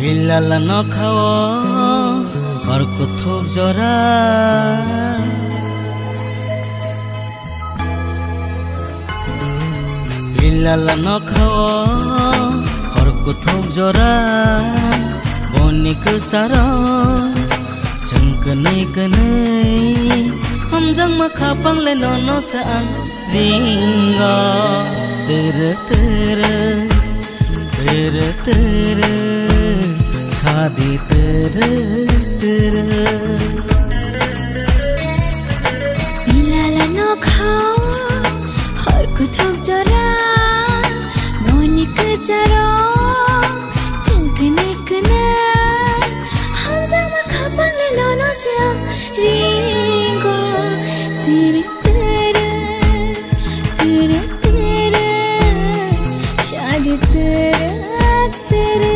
Ilala no khawo harko thok jora Ilala no khawo harko thok jora boni ke sara changkanai kanai hamjang ma khapang le no sa ang linga tere tere tere tere शादी तेरे तेरे Ilala no khao har kuthok jora moni ke jaro changkane kana hamza ma khapang le no se ringo tere tere tere tere शादी तेरे तेरे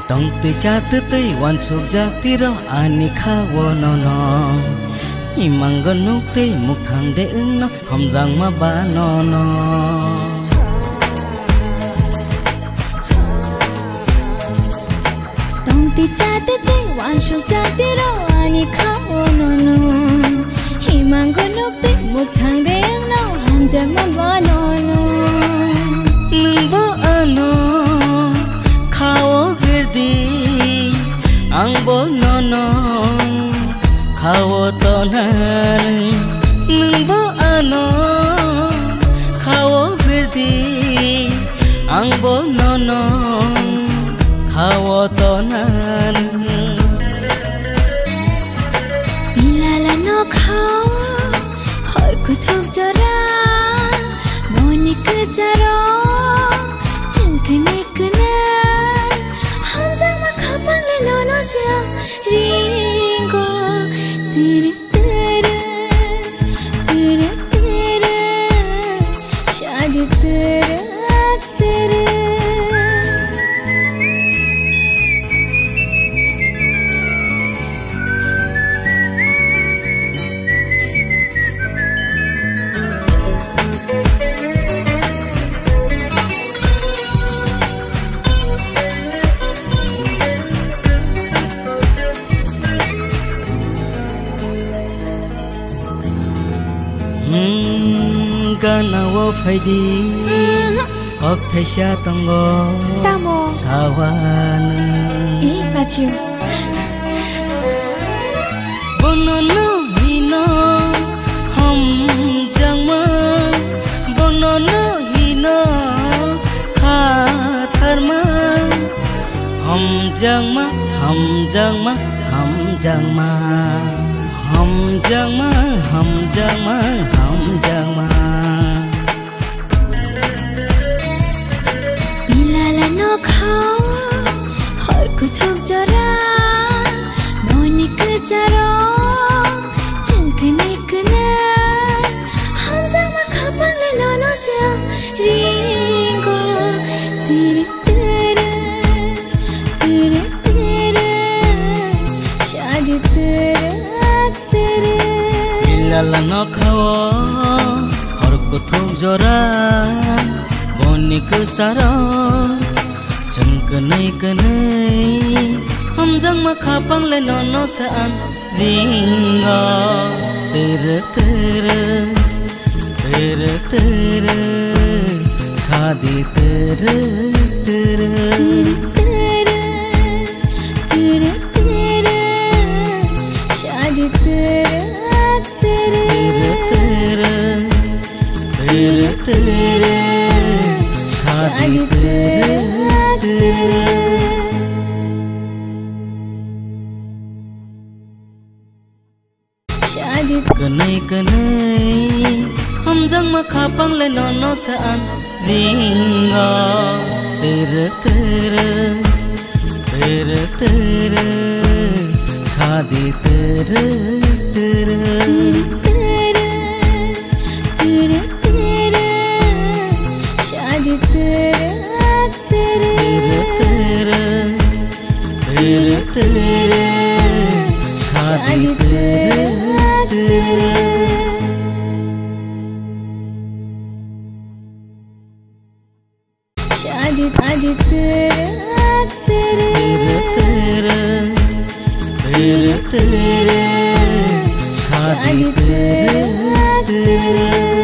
Tong te cha te te wan sok ja ti ro ani kha wo no no imang gon nuk te muk thang de ung no hom jang ma ba no no Tong te cha te te wan sok ja ti ro ani kha wo no no imang gon nuk te muk thang de ung no hom jang ma ba no no nung bo ano khawo girdi ang bo no no khawo to nan nung bo ano khawo girdi ang bo no no khawo to nan Ilala no khao har kuthok jora moni ke jaro changkane kana hamza ma khapang le no se ringo tere tere tere tere शादी तेरे तेरे Gana wo faidi ok thesha tango tamo sawan nachu bonono hino hum jangma bonono hino kha tharma hum jangma hum jangma hum jangma hum jangma hum jangma hum jangma Ilala no khao har kuthok jora moni ke jaro changkane kana hamza ma khapang le no se ringo tere tere tere tere शादी तेरे तेरे Ilala no khawo har kuthok jora boni ke sara changkanai kanai hamjang ma khapang le no sa an linga tere tere tere tere शादी तेरे तेरे तेरे तेरे तेरे शादी तेरे तेरे तेरे तेरे तेरे शादी तेरे तेरे शादी kanai kanai hamjang ma khapang le no sa an linga tere tere तेरे शादी तेरे तेरे तेरे तेरे शादी तेरे तेरे तेरे तेरे शादी तेरे तेरे शादी शादी तेरे तेरे तेरे तेरे शादी तेरे तेरे